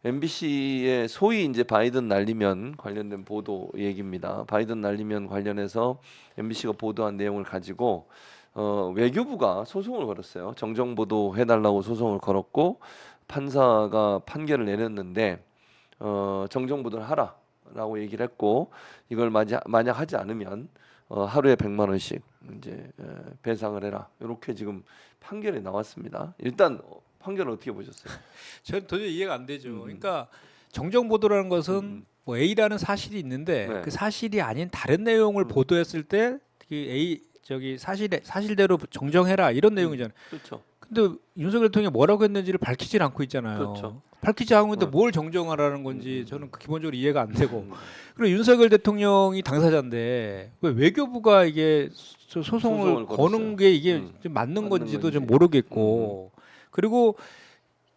MBC의 소위 이제 바이든 날리면 관련된 보도 얘기입니다. 바이든 날리면 관련해서 MBC가 보도한 내용을 가지고 외교부가 소송을 걸었어요. 정정 보도 해달라고 소송을 걸었고 판사가 판결을 내렸는데 정정 보도를 하라라고 얘기를 했고 이걸 만약 하지 않으면 하루에 100만 원씩 이제 배상을 해라. 이렇게 지금 판결이 나왔습니다. 일단 판결을 어떻게 보셨어요? 저는 도저히 이해가 안 되죠. 그러니까 정정 보도라는 것은 뭐 A라는 사실이 있는데 네. 그 사실이 아닌 다른 내용을 보도했을 때 그 A 저기 사실대로 정정해라 이런 내용이잖아요. 그렇죠. 근데 윤석열 대통령이 뭐라고 했는지를 밝히질 않고 있잖아요. 그렇죠. 밝히지 않고 있는데 뭘 정정하라는 건지 저는 기본적으로 이해가 안 되고. 음. 그리고 윤석열 대통령이 당사자인데 왜 외교부가 이게 소송을 소송을 거는 걸었어요. 게 이게 좀 맞는 맞는 건지도 건지. 좀 모르겠고. 그리고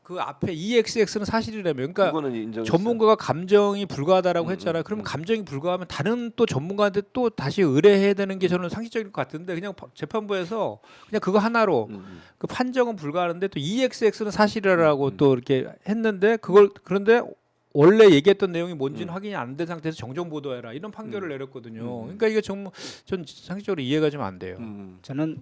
그 앞에 EXX는 사실이라며. 그러니까 그거는 인정했어요. 전문가가 감정이 불가하다라고 했잖아요. 그러면 감정이 불가하면 다른 또 전문가한테 또 다시 의뢰해야 되는 게 저는 상식적일 것 같은데 그냥 재판부에서 그냥 그거 하나로 그 판정은 불가하는데 또 EXX는 사실이라고 또 이렇게 했는데 그런데 원래 얘기했던 내용이 뭔지는 확인이 안 된 상태에서 정정 보도해라 이런 판결을 내렸거든요. 그러니까 이게 정말 전 상식적으로 이해가 좀 안 돼요. 저는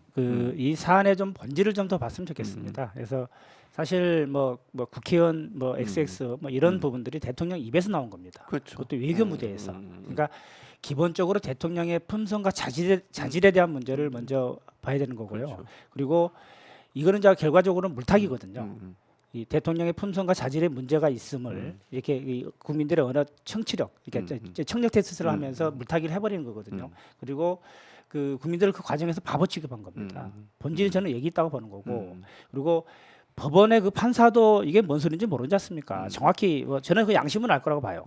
이 사안의 좀 본질을 좀 더 봤으면 좋겠습니다. 그래서 사실 뭐 국회의원 뭐 XX 뭐 이런 부분들이 대통령 입에서 나온 겁니다. 그렇죠. 그것도 외교 무대에서. 그러니까 기본적으로 대통령의 품성과 자질에 대한 문제를 먼저 봐야 되는 거고요. 그렇죠. 그리고 이거는 자 결과적으로는 물타기거든요. 이 대통령의 품성과 자질에 문제가 있음을 이렇게 이 국민들의 언어 청취력, 이렇게 청력 테스트를 하면서 물타기를 해버리는 거거든요. 그리고 그 국민들을 그 과정에서 바보 취급한 겁니다. 본질이 저는 얘기 있다고 보는 거고, 그리고 법원의 그 판사도 이게 뭔 소리인지 모르지 않습니까? 정확히 저는 그 양심은 알 거라고 봐요.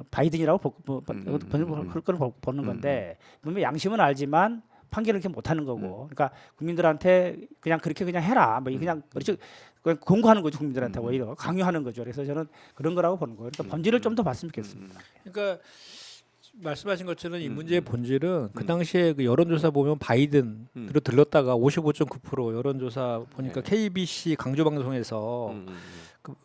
바이든이라고 그걸 보는 건데 분명 양심은 알지만 판결을 이렇게 못하는 거고, 그러니까 국민들한테 그냥 그렇게 그냥 해라, 뭐 그냥 그렇죠. 그냥 공고하는 거죠. 국민들한테 오히려 강요하는 거죠. 그래서 저는 그런 거라고 보는 거예요. 그러니까 본질을 좀 더 봤으면 좋겠습니다. 그러니까 말씀하신 것처럼 이 문제의 본질은 그 당시에 그 여론조사 보면 바이든으로 들렀다가 55.9% 여론조사 보니까 KBC 강조방송에서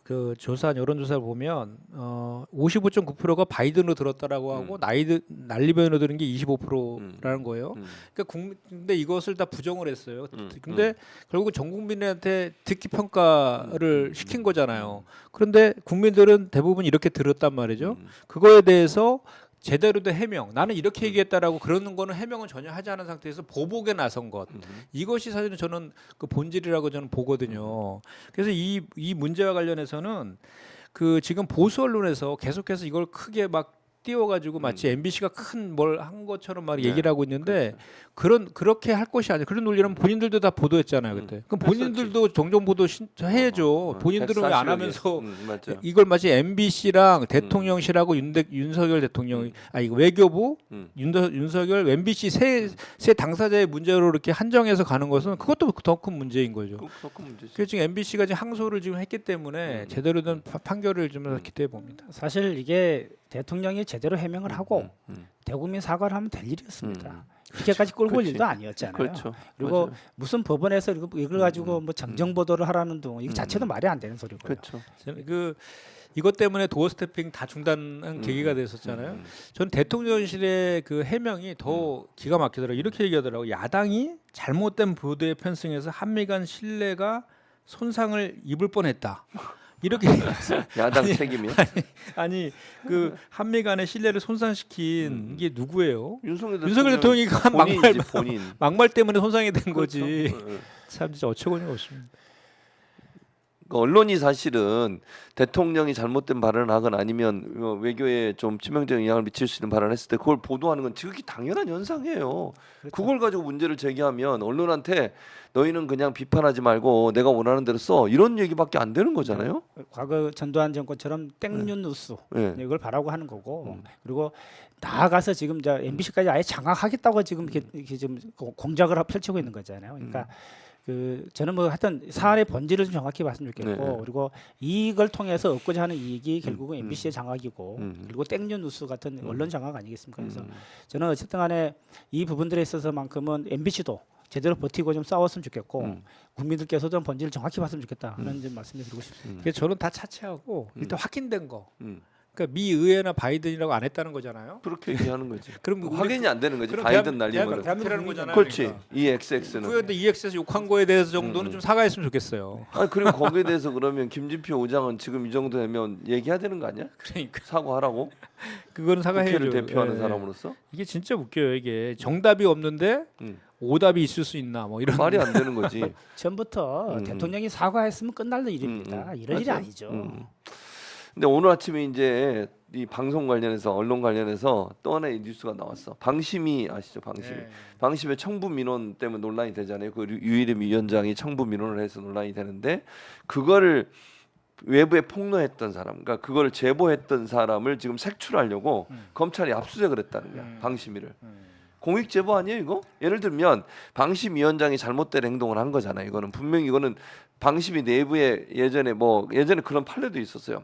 그 조사한 여론조사를 보면 55.9%가 바이든으로 들었다라고 하고 난리변으로 들은 게 25%라는 거예요. 그러니까 근데 이것을 다 부정을 했어요. 근데 결국 전 국민한테 듣기 평가를 시킨 거잖아요. 그런데 국민들은 대부분 이렇게 들었단 말이죠. 그거에 대해서 제대로 된 해명, 나는 이렇게 얘기했다라고 그러는 거는 해명은 전혀 하지 않은 상태에서 보복에 나선 것, 이것이 사실은 저는 그 본질이라고 저는 보거든요. 그래서 이 문제와 관련해서는 그 지금 보수 언론에서 계속해서 이걸 크게 막 띄워가지고 마치 MBC가 큰 뭘 한 것처럼 막 얘기를 하고 있는데 그렇게 할 것이 아니라 그런 논리라면 본인들도 다 보도했잖아요 그때. 그럼 본인들도 정정 보도 해야죠. 본인들은 왜 안 하면서 이걸 마치 MBC랑 대통령실하고 윤석열 대통령, 이거 외교부, 윤석열, MBC 세 당사자의 문제로 이렇게 한정해서 가는 것은 그것도 더 큰 문제인 거죠. 더 큰 문제죠. 그래서 지금 MBC가 지금 항소를 지금 했기 때문에 제대로 된 판결을 좀 기대해 봅니다. 사실 이게 대통령이 제대로 해명을 하고 대국민 사과를 하면 될 일이었습니다. 이렇게까지 끌고 올 일도 아니었잖아요. 그렇죠. 그리고 맞아요. 무슨 법원에서 이걸 가지고 뭐 정정 보도를 하라는 둥 이거 자체도 말이 안 되는 소리고요. 그렇죠. 이것 때문에 도어 스태핑 다 중단한 계기가 됐었잖아요. 전 대통령실의 그 해명이 더 기가 막히더라고요. 이렇게 얘기하더라고요. 야당이 잘못된 보도에 편승해서 한미 간 신뢰가 손상을 입을 뻔했다. 이렇게 야당 책임이요? 아니 그 한미 간의 신뢰를 손상시킨 이게 누구예요? 윤석열 대통령이 한 본인. 막말 때문에 손상이 된 거지. 그렇죠. 참 진짜 어처구니가 없습니다. 그러니까 언론이 사실은 대통령이 잘못된 발언을 하거나 아니면 외교에 좀 치명적인 영향을 미칠 수 있는 발언을 했을 때 그걸 보도하는 건 지극히 당연한 현상이에요. 그렇죠. 그걸 가지고 문제를 제기하면 언론한테 너희는 그냥 비판하지 말고 내가 원하는 대로 써 이런 얘기밖에 안 되는 거잖아요. 과거 전두환 정권처럼 땡뉴 뉴스 네. 이걸 바라고 하는 거고, 그리고 나아가서 지금 MBC까지 아예 장악하겠다고 지금 이렇게 좀 공작을 펼치고 있는 거잖아요. 그러니까 저는 뭐 하여튼 사안의 본질을 좀 정확히 봤으면 좋겠고, 그리고 이걸 통해서 얻고자 하는 이익이 결국은 MBC의 장악이고, 그리고 땡뉴 뉴스 같은 언론 장악 아니겠습니까? 그래서 저는 어쨌든 간에 이 부분들에 있어서만큼은 MBC도 제대로 버티고 좀 싸웠으면 좋겠고 국민들께서 좀 본질을 정확히 봤으면 좋겠다 하는 좀 말씀을 드리고 싶습니다. 그래서 저는 다 차치하고 일단 확인된 거. 음. 그러니까 미 의회나 바이든이라고 안 했다는 거잖아요. 그렇게 얘기하는 거지. 그럼 확인이 안 되는 거지. 그럼 바이든 날리면. 대한민국이라는 거잖아요. 그렇지. 그러니까. 이 XX는. 그런데 EX에서 욕한 거에 대해서 정도는 좀 사과했으면 좋겠어요. 아 그리고 거기에 대해서 그러면 김진표 의장은 지금 이 정도 되면 얘기해야 되는 거 아니야? 그러니까 사과하라고? 그거는 사과해야죠. 국회를 대표하는 예. 사람으로서 이게 진짜 웃겨요. 이게 정답이 없는데 오답이 있을 수 있나 뭐 이런 말이 안 되는 거지. 처음부터 대통령이 사과했으면 끝날 일입니다. 이런 일이 맞아요. 아니죠. 근데 오늘 아침에 이제 이 방송 관련해서 언론 관련해서 또 하나의 뉴스가 나왔어. 방심이 아시죠? 방심이. 예. 방심의 청부 민원 때문에 논란이 되잖아요. 그 유일임 위원장이 청부 민원을 해서 논란이 되는데 그거를 외부에 폭로했던 사람, 그러니까 그걸 제보했던 사람을 지금 색출하려고 검찰이 압수수색을 했다는 거야. 방심위를. 공익 제보 아니에요 이거? 예를 들면 방심위원장이 잘못된 행동을 한 거잖아요. 이거는 분명히 이거는 방심위 내부에 예전에 그런 판례도 있었어요.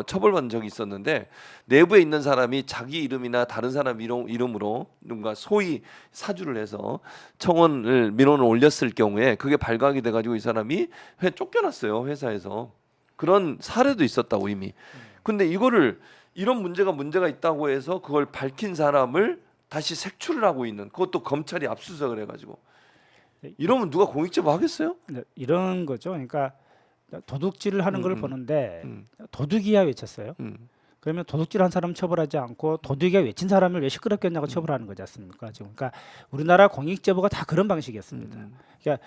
처벌받은 적이 있었는데 내부에 있는 사람이 자기 이름이나 다른 사람 이름으로 뭔가 소위 사주를 해서 청원을 민원을 올렸을 경우에 그게 발각이 돼가지고 이 사람이 쫓겨났어요 회사에서. 그런 사례도 있었다고 이미. 근데 이거를 이런 문제가 있다고 해서 그걸 밝힌 사람을 다시 색출을 하고 있는 그것도 검찰이 압수수색을 해가지고 이러면 누가 공익제보 하겠어요? 네, 이런 거죠. 그러니까 도둑질을 하는 걸 보는데 도둑이야 외쳤어요. 그러면 도둑질한 사람 처벌하지 않고 도둑이야 외친 사람을 왜 시끄럽게 했냐고 처벌하는 거지 않습니까? 지금 그러니까 우리나라 공익제보가 다 그런 방식이었습니다. 그러니까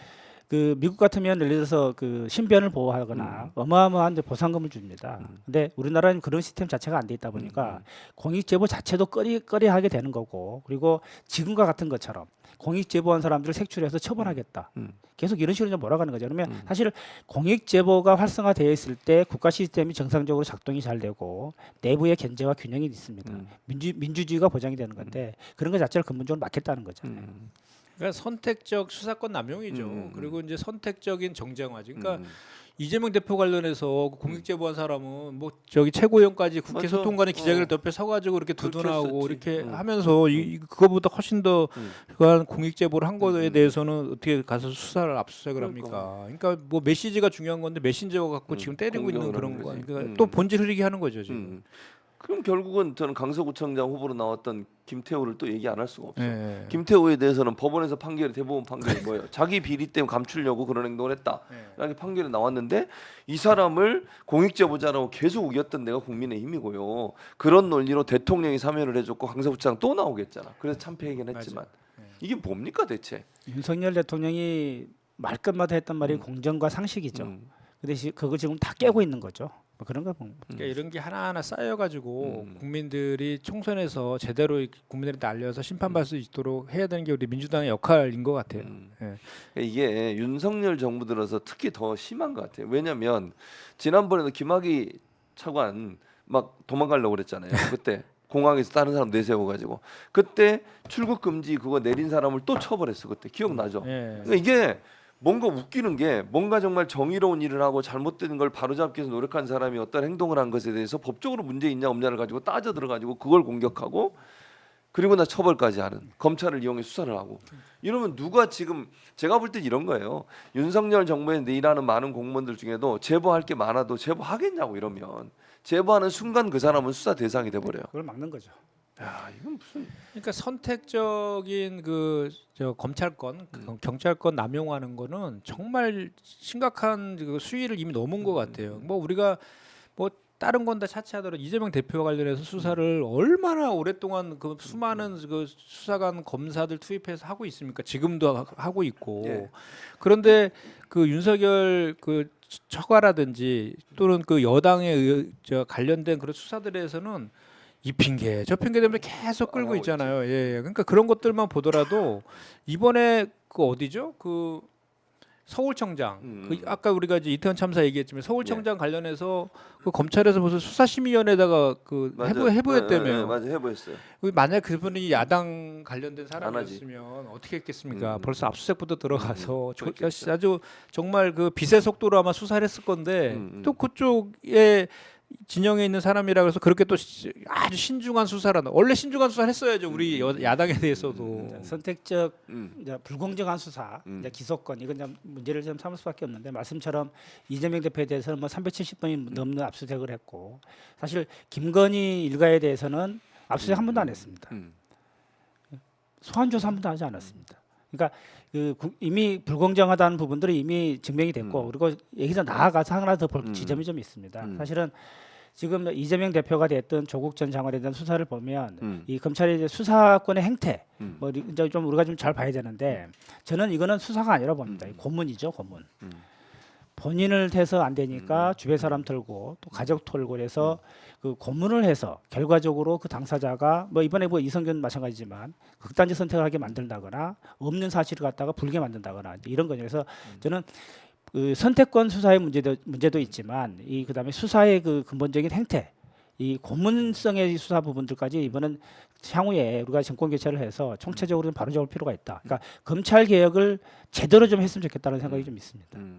그 미국 같으면 예를 들어서 그 신변을 보호하거나 어마어마한 보상금을 줍니다. 근데 우리나라는 그런 시스템 자체가 안 돼 있다 보니까 공익 제보 자체도 꺼리하게 되는 거고 그리고 지금과 같은 것처럼 공익 제보한 사람들을 색출해서 처벌하겠다. 계속 이런 식으로 좀 몰아가는 거죠. 그러면 사실 공익 제보가 활성화되어 있을 때 국가 시스템이 정상적으로 작동이 잘 되고 내부의 견제와 균형이 있습니다. 민주주의가 보장이 되는 건데 그런 것 자체를 근본적으로 막겠다는 거잖아요. 그러니까 선택적 수사권 남용이죠. 그리고 이제 선택적인 정쟁화지. 그러니까 이재명 대표 관련해서 공익 제보한 사람은 뭐 저기 최고위원까지 국회 맞아. 소통관의 기자회견 옆에 서가지고 이렇게 그렇게 두둔하고 했었지. 이렇게 하면서 그거보다 훨씬 더 그한 공익 제보를 한 거에 대해서는 어떻게 가서 수사를 압수수색을 합니까? 그러니까 뭐 메시지가 중요한 건데 메신저 갖고 지금 때리고 있는 공격을 그런 하는 거. 거지. 그러니까 또 본질 흐리게 하는 거죠 지금. 그럼 결국은 저는 강서구청장 후보로 나왔던 김태우를 또 얘기 안 할 수가 없어. 예. 김태우에 대해서는 법원에서 대법원 판결이 뭐예요? 자기 비리 때문에 감추려고 그런 행동을 했다. 이렇게 판결이 나왔는데 이 사람을 공익제보자라고 계속 우겼던 데가 국민의힘이고요. 그런 논리로 대통령이 사면을 해줬고 강서구청장 또 나오겠잖아. 그래서 참패이긴 했지만 이게 뭡니까 대체? 윤석열 대통령이 말끝마다 했던 말이 공정과 상식이죠. 그 대신 그걸 지금 다 깨고 있는 거죠. 뭐 그런 거 보면. 그러니까 이런 게 하나하나 쌓여가지고 국민들이 총선에서 제대로 국민들한테 알려서 심판받을 수 있도록 해야 되는 게 우리 민주당의 역할인 것 같아요. 예. 이게 윤석열 정부 들어서 특히 더 심한 것 같아요. 왜냐하면 지난번에도 김학의 차관 막 도망가려고 그랬잖아요. 그때 공항에서 다른 사람 내세워가지고 그때 출국 금지 그거 내린 사람을 또 처벌했어. 그때 기억나죠? 예. 그러니까 이게 뭔가 웃기는 게 뭔가 정말 정의로운 일을 하고 잘못된 걸 바로잡기 위해서 노력한 사람이 어떤 행동을 한 것에 대해서 법적으로 문제 있냐 없냐를 가지고 따져 들어가지고 그걸 공격하고 그리고 나 처벌까지 하는 검찰을 이용해 수사를 하고 이러면 누가 지금 제가 볼 때 이런 거예요. 윤석열 정부에 일하는 많은 공무원들 중에도 제보할 게 많아도 제보하겠냐고 이러면 제보하는 순간 그 사람은 수사 대상이 돼 버려요. 그걸 막는 거죠. 야 이건 무슨 그러니까 선택적인 검찰권, 경찰권 남용하는 거는 정말 심각한 그 수위를 이미 넘은 것 같아요. 뭐 우리가 뭐 다른 건 다 차치하더라도 이재명 대표와 관련해서 수사를 얼마나 오랫동안 그 수많은 그 수사관 검사들 투입해서 하고 있습니까? 지금도 하고 있고. 예. 그런데 그 윤석열 그 처가라든지 또는 그 여당에 관련된 그런 수사들에서는 이 핑계 저 핑계 때문에 계속 끌고 있잖아요. 예. 그러니까 그런 것들만 보더라도 이번에 그 어디죠? 그 서울청장 그 아까 우리가 이제 이태원 참사 얘기했지만 서울청장 관련해서 그 검찰에서 무슨 수사심의위원회에다가 그 해부했다며요. 맞아 해부했어요. 만약 그분이 야당 관련된 안 사람이었으면 어떻게 했겠습니까? 벌써 압수수색부터 들어가서 그렇겠죠. 아주 정말 그 빛의 속도로 아마 수사를 했을 건데 또 그쪽에 진영에 있는 사람이라 그래서 그렇게 또 아주 신중한 수사를 한다. 원래 신중한 수사를 했어야죠. 우리 야당에 대해서도. 선택적 이제 불공정한 수사, 음. 이제 기소권 이건 좀 문제를 좀 삼을 수밖에 없는데 말씀처럼 이재명 대표에 대해서는 뭐 370번이 넘는 압수수색을 했고 사실 김건희 일가에 대해서는 압수수색 한 번도 안 했습니다. 소환 조사 한 번도 하지 않았습니다. 그러니까 이미 불공정하다는 부분들이 이미 증명이 됐고 그리고 여기서 나아가서 하나 더 볼 지점이 좀 있습니다. 사실은 지금 이재명 대표가 됐던 조국 전 장관에 대한 수사를 보면 이 검찰의 이제 수사권의 행태 뭐 이제 좀 우리가 좀 잘 봐야 되는데 저는 이거는 수사가 아니라 봅니다. 이 고문이죠, 고문. 본인을 해서 안 되니까 주변 사람 털고 또 가족 털고 그래서 그 고문을 해서 결과적으로 그 당사자가 뭐 이번에 뭐 이성균 마찬가지지만 극단적 선택을 하게 만든다거나 없는 사실을 갖다가 불게 만든다거나 이런 거죠. 그래서 저는 그 선택권 수사의 문제도 있지만 이 그다음에 수사의 그 근본적인 행태 이 고문성의 수사 부분들까지 이번은 향후에 우리가 정권 교체를 해서 총체적으로 좀 바로잡을 필요가 있다. 그러니까 검찰 개혁을 제대로 좀 했으면 좋겠다는 생각이 좀 있습니다.